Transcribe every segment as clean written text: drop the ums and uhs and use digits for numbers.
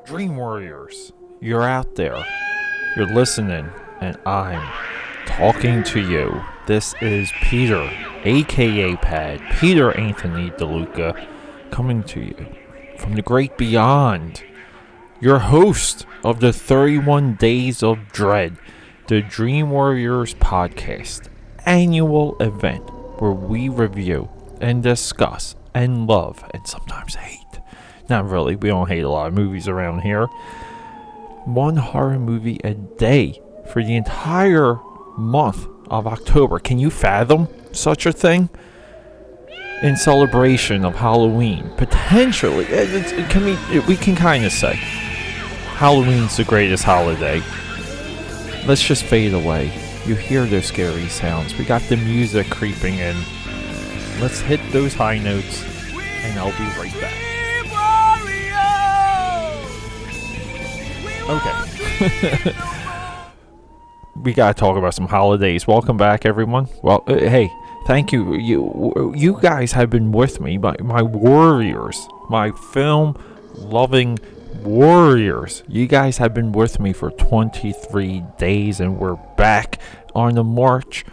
Dream Warriors, you're out there. You're listening, and I'm talking to you. This is Peter, AKAPAD, Peter Anthony DeLuca, coming to you from the great beyond. Your host of the 31 Days of Dread, the Dream Warriors podcast, annual event where we review and discuss and love and sometimes hate. Not really, we don't hate a lot of movies around here. One horror movie a day for the entire month of October. Can you fathom such a thing? In celebration of Halloween, potentially, we can kind of say Halloween's the greatest holiday. Let's just fade away. You hear those scary sounds. We got the music creeping in. Let's hit those high notes, and I'll be right back. Okay. We gotta talk about some holidays. Welcome back, everyone. Well, hey, thank you. You guys have been with me, my warriors, my film-loving warriors. You guys have been with me for 23 days, and we're back on the march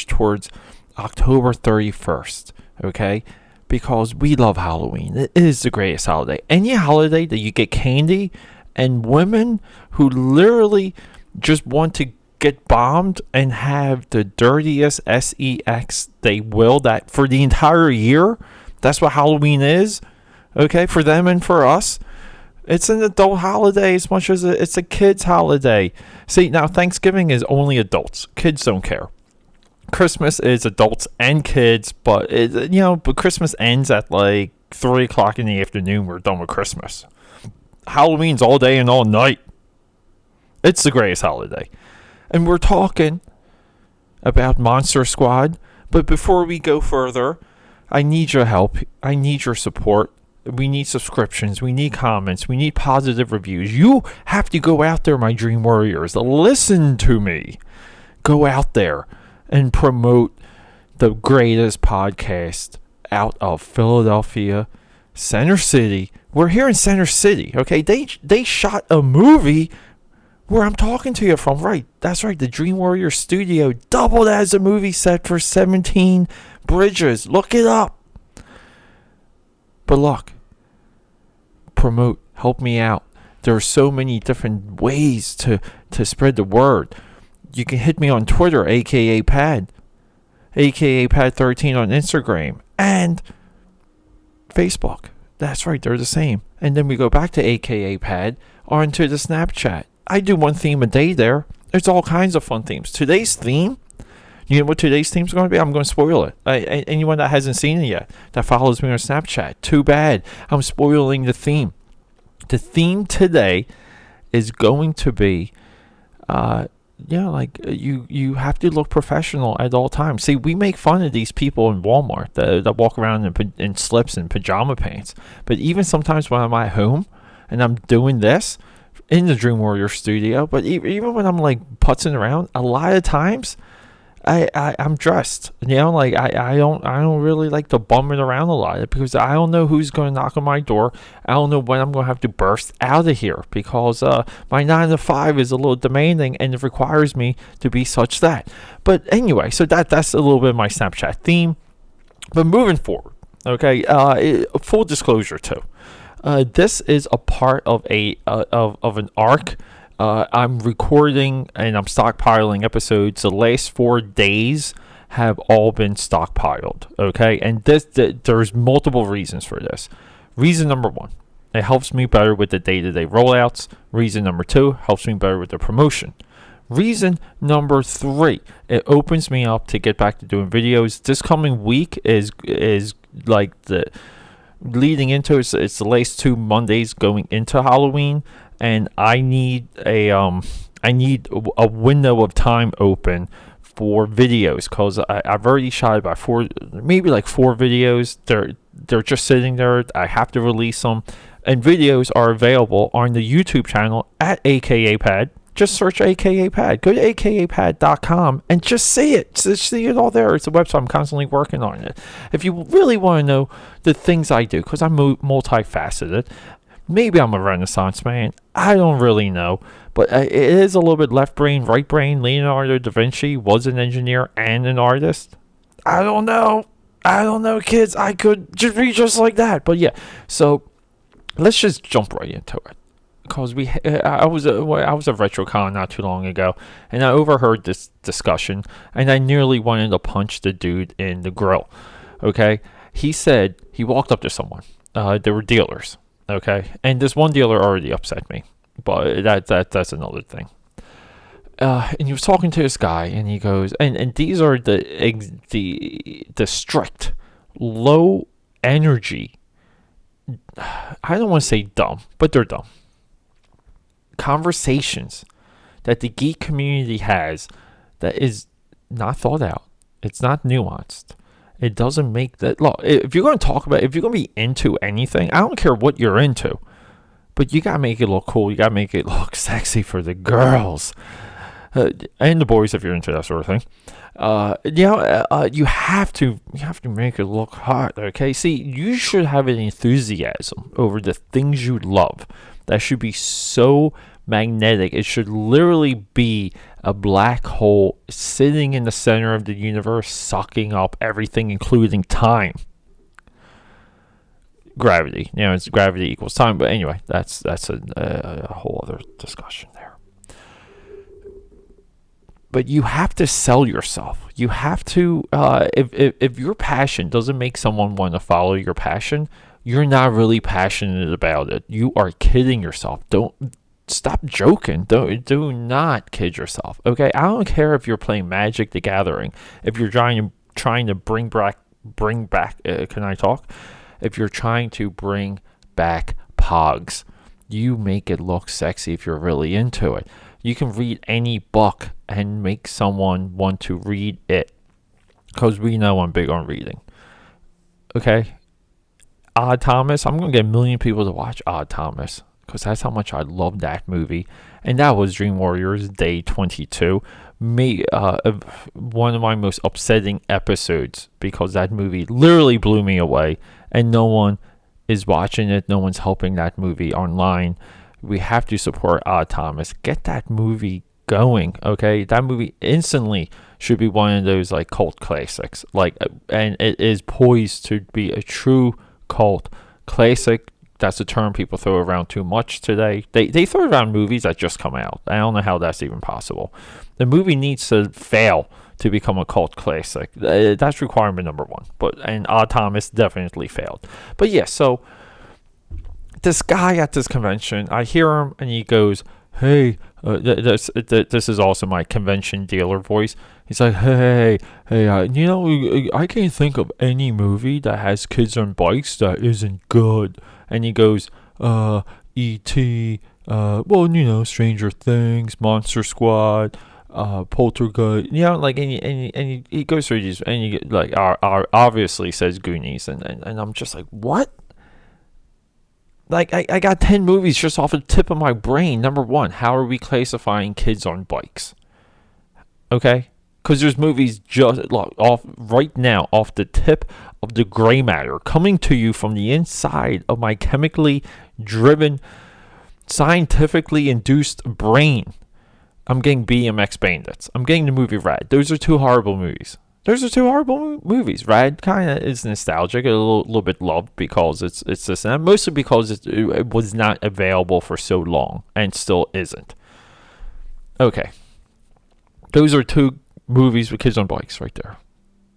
towards October 31st. Okay, because we love Halloween. It is the greatest holiday. Any holiday that you get candy. And women who literally just want to get bombed and have the dirtiest sex they will, that for the entire year. That's what Halloween is. Okay, for them and for us. It's an adult holiday as much as it's a kid's holiday. See, now Thanksgiving is only adults. Kids don't care. Christmas is adults and kids, but but Christmas ends at like 3 o'clock in the afternoon. We're done with Christmas. Halloween's all day and all night. It's the greatest holiday. And we're talking about Monster Squad. But before we go further, I need your help. I need your support. We need subscriptions. We need comments. We need positive reviews. You have to go out there, my Dream Warriors. Listen to me. Go out there and promote the greatest podcast out of Philadelphia, Center City. We're here in Center City, okay? They shot a movie where I'm talking to you from. Right, that's right. The Dream Warrior Studio doubled as a movie set for 17 Bridges. Look it up. But look, promote, help me out. There are so many different ways to spread the word. You can hit me on Twitter, AKAPAD, AKAPAD13 on Instagram, and Facebook. That's right, they're the same. And then we go back to AKAPAD onto the Snapchat. I do one theme a day there. There's all kinds of fun themes. Today's theme, you know what today's theme's going to be? I'm going to spoil it. Anyone that hasn't seen it yet, that follows me on Snapchat, too bad. I'm spoiling the theme. The theme today is going to be, you have to look professional at all times. See, we make fun of these people in Walmart that walk around in slips and pajama pants. But even sometimes when I'm at home and I'm doing this in the Dream Warrior studio, but even when I'm like putzing around, a lot of times I'm dressed. I don't really like to bum it around a lot because I don't know who's going to knock on my door. I don't know when I'm going to have to burst out of here because my 9 to 5 is a little demanding and it requires me to be such that. But anyway, so that's a little bit of my Snapchat theme. But moving forward, okay, full disclosure too. This is a part of of an arc. I'm recording and I'm stockpiling episodes. The last 4 days have all been stockpiled, okay? And there's multiple reasons for this. Reason number 1, it helps me better with the day-to-day rollouts. Reason number 2, helps me better with the promotion. Reason number 3, it opens me up to get back to doing videos. This coming week is like the leading into it's the last 2 Mondays going into Halloween. And I need a window of time open for videos because I've already shot about 4 videos. They're just sitting there. I have to release them, and videos are available on the YouTube channel at AKAPAD. Just search AKAPAD. Go to akapad.com and just see it. Just see it all there. It's a website. I'm constantly working on it. If you really want to know the things I do, because I'm multifaceted, Maybe I'm a Renaissance man. I don't really know. But it is a little bit left brain, right brain. Leonardo da Vinci was an engineer and an artist. I don't know. Kids. I could just be just like that. But yeah, so let's just jump right into it. Because I was at RetroCon not too long ago, and I overheard this discussion, and I nearly wanted to punch the dude in the grill. Okay, he said he walked up to someone. They were dealers. Okay, and this one dealer already upset me, but that's another thing. And he was talking to this guy, and he goes, and these are the strict, low energy. I don't want to say dumb, but they're dumb conversations that the geek community has that is not thought out. It's not nuanced. It doesn't make that. Look, if you're going to be into anything, I don't care what you're into, but you got to make it look cool. You got to make it look sexy for the girls. And the boys, if you're into that sort of thing. You have to make it look hot. Okay, see, you should have an enthusiasm over the things you love. That should be so magnetic. It should literally be a black hole sitting in the center of the universe, sucking up everything, including time. Gravity. It's gravity equals time. But anyway, that's a whole other discussion there. But you have to sell yourself. You have to, if your passion doesn't make someone want to follow your passion, you're not really passionate about it. You are kidding yourself. Don't stop joking. Do not kid yourself. Okay, I don't care if you're playing Magic the Gathering. If you're trying to bring back. Can I talk? If you're trying to bring back Pogs, you make it look sexy if you're really into it. You can read any book and make someone want to read it. Because we know I'm big on reading. Okay? Odd Thomas. I'm going to get a million people to watch Odd Thomas. Because that's how much I love that movie. And that was Dream Warriors Day 22. One of my most upsetting episodes. Because that movie literally blew me away. And no one is watching it. No one's helping that movie online. We have to support Odd Thomas. Get that movie going, okay? That movie instantly should be one of those like cult classics. And it is poised to be a true cult classic. That's a term people throw around too much today. They throw around movies that just come out. I don't know how that's even possible. The movie needs to fail to become a cult classic. That's requirement number one. And Odd Thomas definitely failed. But yeah, so this guy at this convention, I hear him and he goes, hey, this is also my convention dealer voice. He's like, hey, I can't think of any movie that has kids on bikes that isn't good. And he goes, E.T., Stranger Things, Monster Squad, Poltergeist, and he goes through these, and he obviously says Goonies, and I'm just like, what? I got 10 movies just off the tip of my brain. Number one, how are we classifying kids on bikes? Okay? Because there's movies just off right now, off the tip of the gray matter, coming to you from the inside of my chemically driven, scientifically induced brain. I'm getting BMX Bandits. I'm getting the movie Rad. Those are two horrible movies. Movies. Rad kind of is nostalgic, a little bit loved because it's this, and mostly because it was not available for so long and still isn't. Okay, those are two movies with kids on bikes right there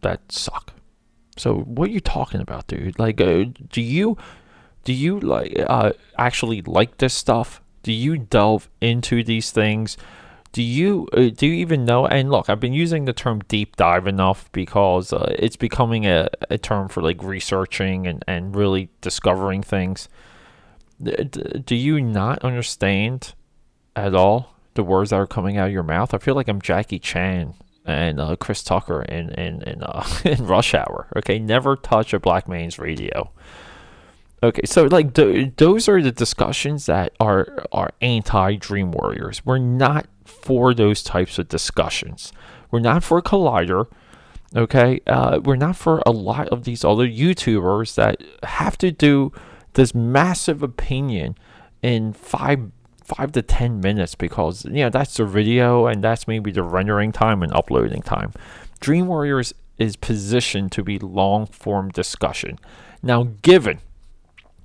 that suck. So what are you talking about, dude? Do you actually like this stuff? Do you delve into these things? Do you even know? And look, I've been using the term deep dive enough because it's becoming a term for researching and really discovering things. Do you not understand at all the words that are coming out of your mouth? I feel like I'm Jackie Chan and Chris Tucker in Rush Hour. Okay, never touch a black man's radio. Okay, so those are the discussions that are anti-Dream Warriors. We're not for those types of discussions. We're not for Collider. Okay, we're not for a lot of these other YouTubers that have to do this massive opinion in 5 to 10 minutes, because that's the video and that's maybe the rendering time and uploading time. Dream Warriors is positioned to be long form discussion. Now, given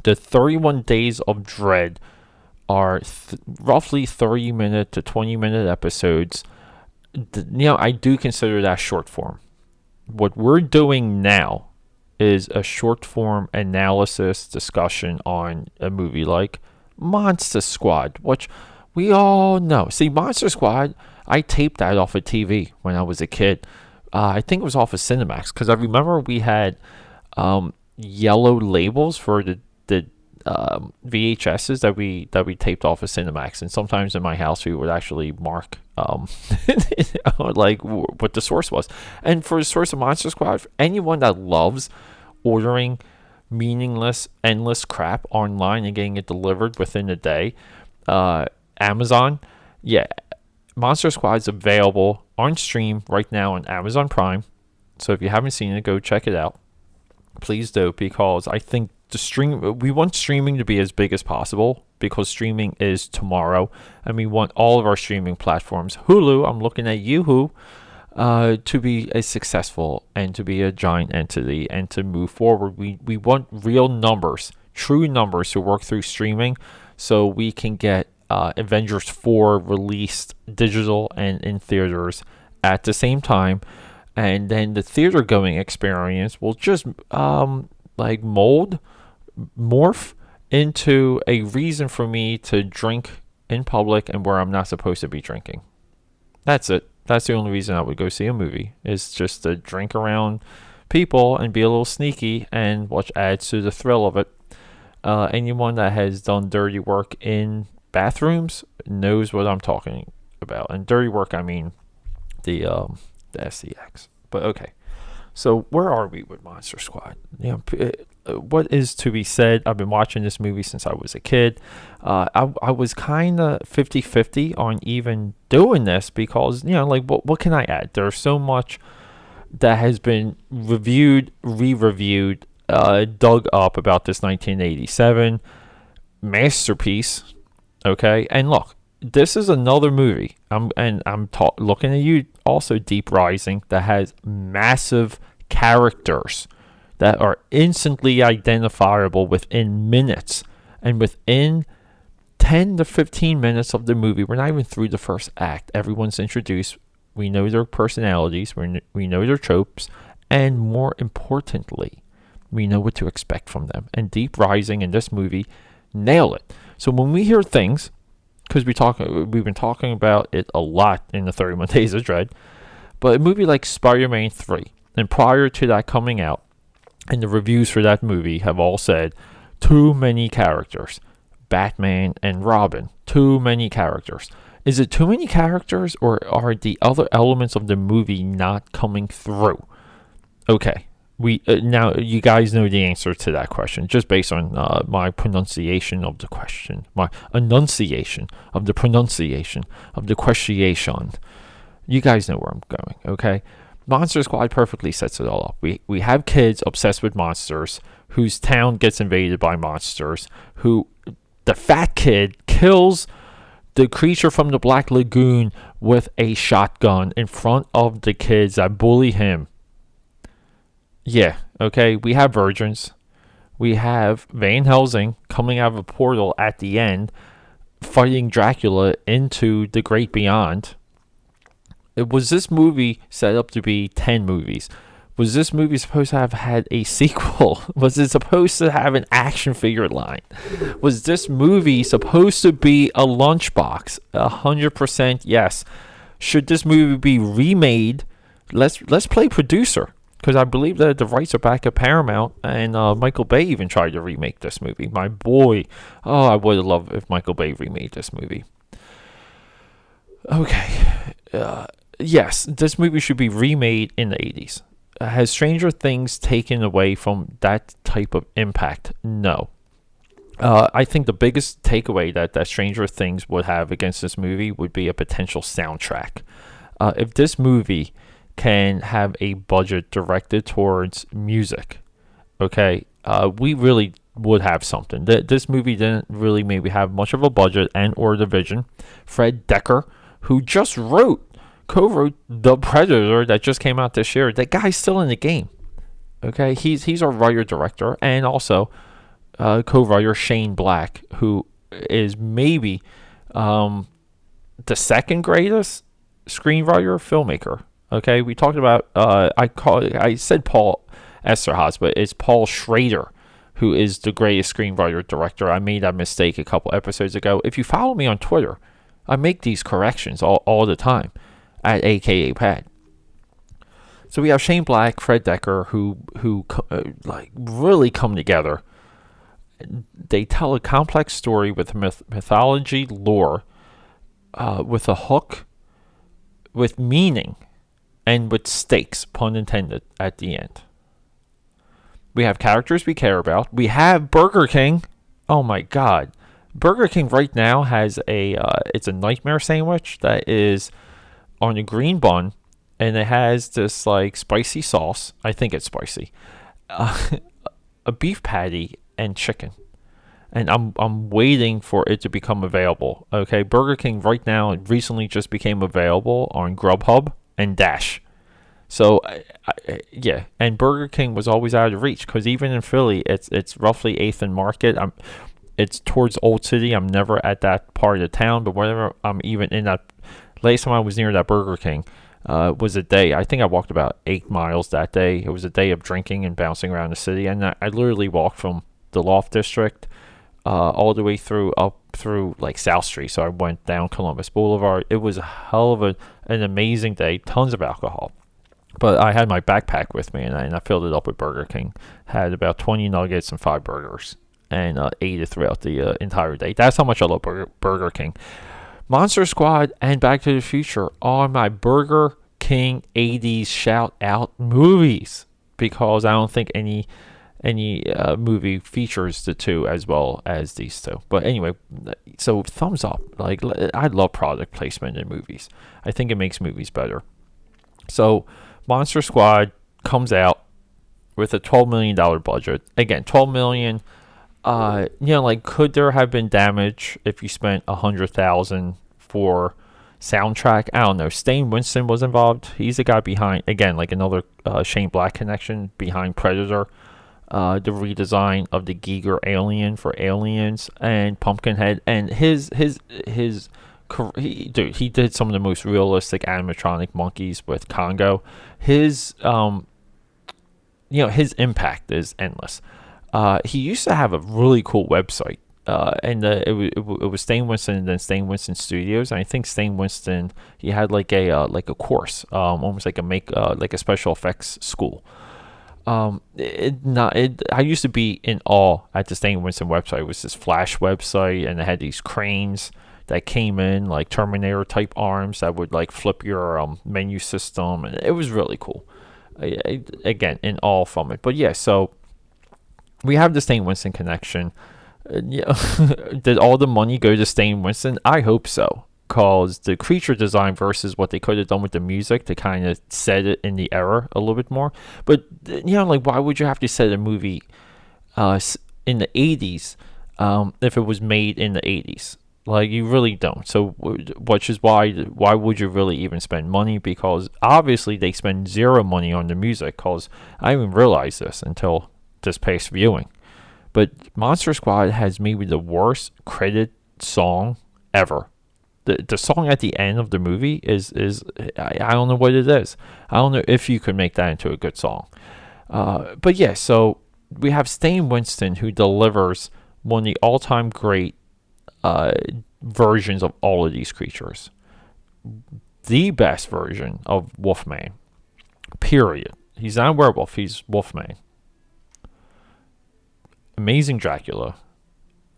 the 31 Days of Dread are roughly 30-minute to 20-minute episodes, I do consider that short form. What we're doing now is a short form analysis discussion on a movie like Monster Squad, which we all know. See, Monster Squad, I taped that off of TV when I was a kid. I think it was off of Cinemax, because I remember we had yellow labels for the VHSs that we taped off of Cinemax, and sometimes in my house we would actually mark like what the source was. And for the source of Monster Squad, for anyone that loves ordering meaningless, endless crap online and getting it delivered within a day, Amazon, Monster Squad is available on stream right now on Amazon Prime. So if you haven't seen it, go check it out. Please do, because I think we want streaming to be as big as possible, because streaming is tomorrow, and we want all of our streaming platforms, Hulu, I'm looking at you, to be as successful and to be a giant entity and to move forward. We want real numbers, true numbers, to work through streaming, so we can get Avengers 4 released digital and in theaters at the same time, and then the theater going experience will just morph into a reason for me to drink in public and where I'm not supposed to be drinking. That's it. That's the only reason I would go see a movie, is just to drink around people and be a little sneaky, and which adds to the thrill of it. Anyone that has done dirty work in bathrooms knows what I'm talking about. And dirty work, I mean the SCX. But okay. So where are we with Monster Squad? What is to be said? I've been watching this movie since I was a kid. I was kind of 50-50 on even doing this, because, what can I add? There's so much that has been reviewed, re-reviewed, dug up about this 1987 masterpiece. Okay, and look, this is another movie. I'm looking at you also, Deep Rising, that has massive characters that are instantly identifiable within minutes, and within 10 to 15 minutes of the movie, we're not even through the first act, everyone's introduced. We know their personalities, we know their tropes, and more importantly, we know what to expect from them. And Deep Rising in this movie nail it. So when we hear things, because we've been talking about it a lot in the 31 Days of Dread, but a movie like Spider-Man 3, and prior to that coming out, and the reviews for that movie have all said, too many characters. Batman and Robin, too many characters. Is it too many characters, or are the other elements of the movie not coming through? Okay, now you guys know the answer to that question, just based on my pronunciation of the question, my enunciation of the pronunciation of the question. You guys know where I'm going, okay? Monster Squad perfectly sets it all up. We have kids obsessed with monsters, whose town gets invaded by monsters, who the fat kid kills the creature from the Black Lagoon with a shotgun in front of the kids that bully him. Yeah, okay, we have virgins. We have Van Helsing coming out of a portal at the end, fighting Dracula into the great beyond. Was this movie set up to be 10 movies? Was this movie supposed to have had a sequel? Was it supposed to have an action figure line? Was this movie supposed to be a lunchbox? 100% yes. Should this movie be remade? Let's play producer, because I believe that the rights are back at Paramount, and Michael Bay even tried to remake this movie. My boy. Oh, I would have loved if Michael Bay remade this movie. Okay. Yes, this movie should be remade in the 80s. Has Stranger Things taken away from that type of impact? No. I think the biggest takeaway that Stranger Things would have against this movie would be a potential soundtrack. If this movie can have a budget directed towards music, okay, we really would have something. This movie didn't really maybe have much of a budget and or the vision. Fred Decker, who just co-wrote The Predator that just came out this year. That guy's still in the game. Okay, he's a writer-director, and also co-writer Shane Black, who is maybe the second greatest screenwriter filmmaker. Okay, we talked about I said Paul Esterhazy, but it's Paul Schrader who is the greatest screenwriter director. I made that mistake a couple episodes ago. If you follow me on Twitter, I make these corrections all the time at AKAPAD. So we have Shane Black, Fred Decker, who like really come together. They tell a complex story with mythology, lore, with a hook, with meaning, and with stakes, pun intended, at the end. We have characters we care about. We have Burger King. Oh my God. Burger King right now has it's a nightmare sandwich that is on a green bun, and it has this like spicy sauce. I think it's spicy. A beef patty and chicken. And I'm waiting for it to become available. Okay, Burger King right now recently just became available on Grubhub and Dash. So yeah, and Burger King was always out of reach because even in Philly, it's roughly 8th and Market. It's towards Old City. I'm never at that part of town, but whenever I'm even in that, last time I was near that Burger King was a day. I think I walked about 8 miles that day. It was a day of drinking and bouncing around the city, and I literally walked from the Loft District all the way up through like South Street. So I went down Columbus Boulevard. It was a hell of an amazing day. Tons of alcohol. But I had my backpack with me, and I filled it up with Burger King. Had about 20 nuggets and 5 burgers, and ate it throughout the entire day. That's how much I love Burger King. Monster Squad and Back to the Future are my Burger King 80s shout-out movies, because I don't think any movie features the two as well as these two. But anyway, so thumbs up. Like, I love product placement in movies. I think it makes movies better. So Monster Squad comes out with a $12 million budget. Again, $12 million. Like, could there have been damage if you spent $100,000 for soundtrack? I don't know. Stain Winston was involved. He's the guy behind, again, like another Shane Black connection, behind Predator, the redesign of the Giger alien for Aliens, and Pumpkinhead, and he did some of the most realistic animatronic monkeys with Congo. His impact is endless. He used to have a really cool website, and it was Stain Winston and then Stain Winston Studios. And I think Stain Winston, he had like a course, almost like a special effects school. I used to be in awe at the Stain Winston website. It was this Flash website, and it had these cranes that came in like Terminator type arms that would like flip your menu system, and it was really cool. Again, in awe from it. But yeah, so we have the Stain Winston connection. Did all the money go to Stain Winston? I hope so, because the creature design versus what they could have done with the music to kind of set it in the era a little bit more. But like, why would you have to set a movie in the 80s if it was made in the 80s? Like, you really don't. So, which is why would you really even spend money? Because obviously they spend zero money on the music, because I didn't even realize this until this past viewing. But Monster Squad has maybe the worst credited song ever. The song at the end of the movie is I don't know what it is. I don't know if you could make that into a good song. But yeah, so we have Stain Winston, who delivers one of the all-time great versions of all of these creatures. The best version of Wolfman. Period. He's not a werewolf, he's Wolfman. Amazing Dracula.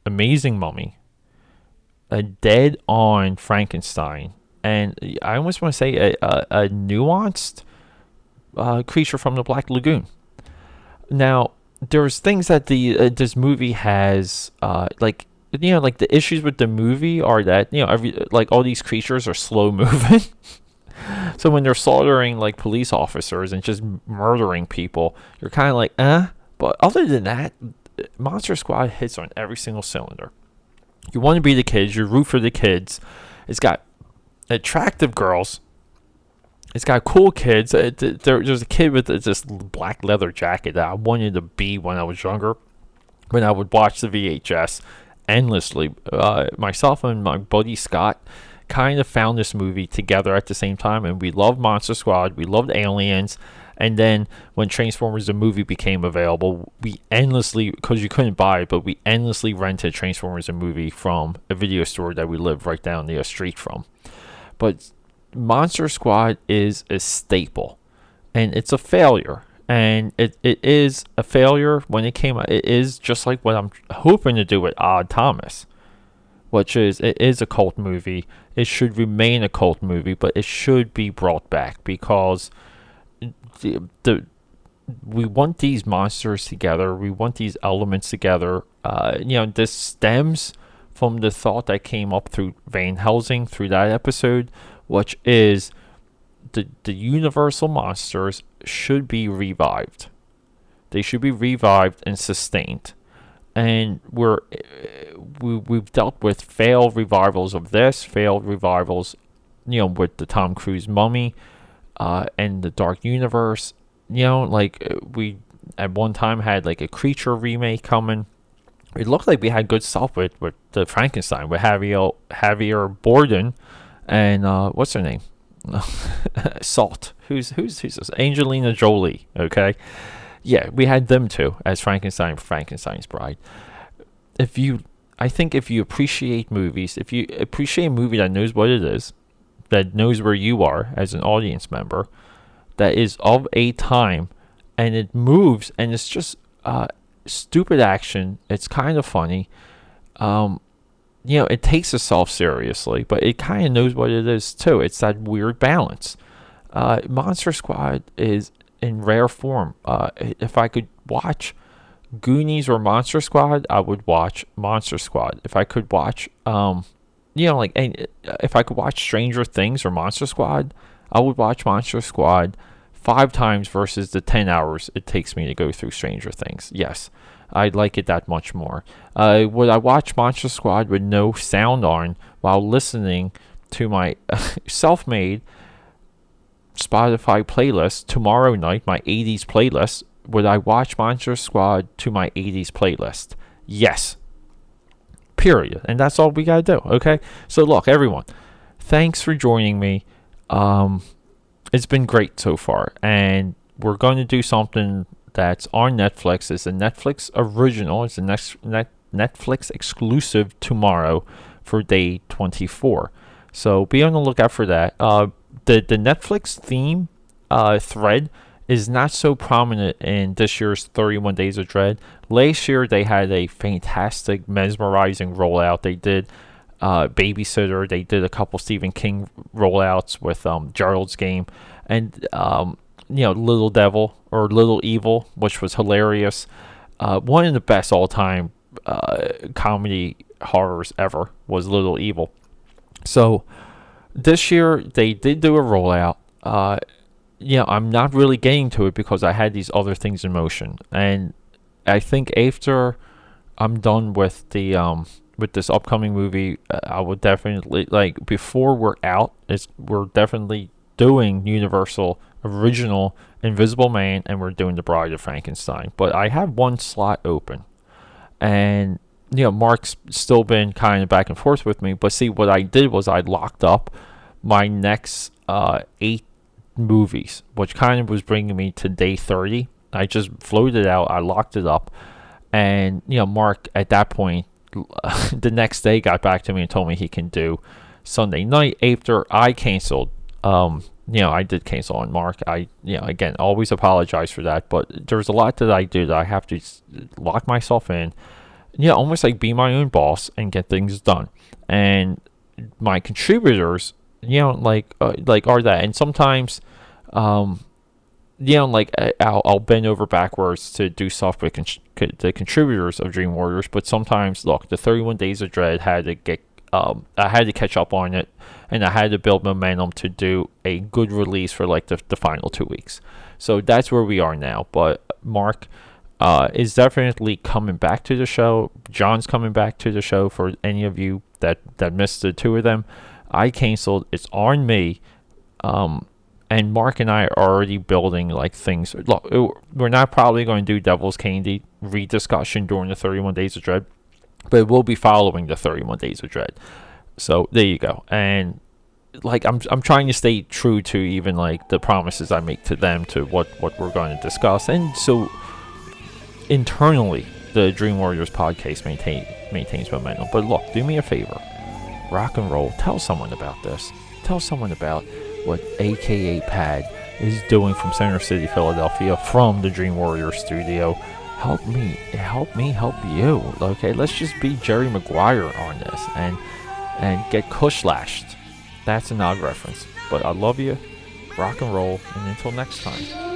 Amazing Mummy. A dead-on Frankenstein. And I almost want to say a nuanced creature from the Black Lagoon. Now, there's things that this movie has, like the issues with the movie are that, all these creatures are slow moving. So when they're slaughtering like police officers and just murdering people, you're kind of like, But other than that, Monster Squad hits on every single cylinder. You want to be the kids. You root for the kids. It's got attractive girls. It's got cool kids. There's a kid with this black leather jacket that I wanted to be when I was younger. When I would watch the VHS endlessly. Myself and my buddy Scott kind of found this movie together at the same time, and we loved Monster Squad. We loved Aliens. And then when Transformers the movie became available, we endlessly, because you couldn't buy it, but we endlessly rented Transformers the movie from a video store that we lived right down the street from. But Monster Squad is a staple, and it's a failure. And it is a failure when it came out. It is just like what I'm hoping to do with Odd Thomas, which is, it is a cult movie. It should remain a cult movie, but it should be brought back because we want these monsters together. We want these elements together. This stems from the thought that came up through Van Helsing, through that episode, which is the universal monsters should be revived. They should be revived and sustained. And we've dealt with failed revivals of this, failed revivals, with the Tom Cruise Mummy, and the Dark Universe. We at one time had like a Creature remake coming. It looked like we had good stuff with the Frankenstein, with Javier Bardem and what's her name? Salt. Who's this? Angelina Jolie. Okay. Yeah, we had them too as Frankenstein's Bride. I think if you appreciate movies, if you appreciate a movie that knows what it is, that knows where you are as an audience member, that is of a time, and it moves, and it's just stupid action. It's kind of funny. It takes itself seriously, but it kind of knows what it is too. It's that weird balance. Monster Squad is in rare form. If I could watch Goonies or Monster Squad, I would watch Monster Squad. If I could watch, if I could watch Stranger Things or Monster Squad, I would watch Monster Squad 5 times versus the 10 hours it takes me to go through Stranger Things. Yes, I'd like it that much more. Would I watch Monster Squad with no sound on while listening to my self-made Spotify playlist tomorrow night, my 80s playlist? Would I watch Monster Squad to my 80s playlist? Yes. Period. And that's all we gotta do, okay? So look, everyone, thanks for joining me. It's been great so far, and we're going to do something that's on Netflix. It's a Netflix original. It's a Netflix exclusive tomorrow for day 24. So be on the lookout for that. The Netflix theme thread is not so prominent in this year's 31 Days of Dread. Last year, they had a fantastic, mesmerizing rollout. They did Babysitter. They did a couple Stephen King rollouts with Gerald's Game. And, Little Devil or Little Evil, which was hilarious. One of the best all-time comedy horrors ever was Little Evil. So this year, they did do a rollout. I'm not really getting to it because I had these other things in motion. And I think after I'm done with the with this upcoming movie, I would definitely, before we're out, we're definitely doing Universal original Invisible Man, and we're doing The Bride of Frankenstein. But I have one slot open, and Mark's still been kind of back and forth with me. But see, what I did was I locked up my next 8 movies, which kind of was bringing me to day 30. I just floated out. I locked it up, and Mark at that point, the next day, got back to me and told me he can do Sunday night after I canceled. I did cancel on Mark. I again, always apologize for that, but there's a lot that I do that I have to lock myself in, almost like be my own boss and get things done. And my contributors, are that. And sometimes, I'll bend over backwards to do stuff with the contributors of Dream Warriors. But sometimes, look, the 31 Days of Dread had to get, I had to catch up on it, and I had to build momentum to do a good release for the final 2 weeks. So that's where we are now. But Mark, is definitely coming back to the show. John's coming back to the show for any of you that missed the two of them. I canceled. It's on me. And Mark and I are already building like things. Look, we're not probably going to do Devil's Candy rediscussion during the 31 Days of Dread, but it will be following the 31 Days of Dread. So there you go. And like I'm trying to stay true to even like the promises I make to them to what we're going to discuss. And so internally, the Dream Warriors podcast maintains momentum. But look, do me a favor. Rock and roll. Tell someone about this. Tell someone about what AKAPAD is doing from Center City, Philadelphia, from the Dream Warrior studio. Help me help you. Okay, let's just be Jerry Maguire on this and get cush-lashed. That's an odd reference, but I love you. Rock and roll, and until next time.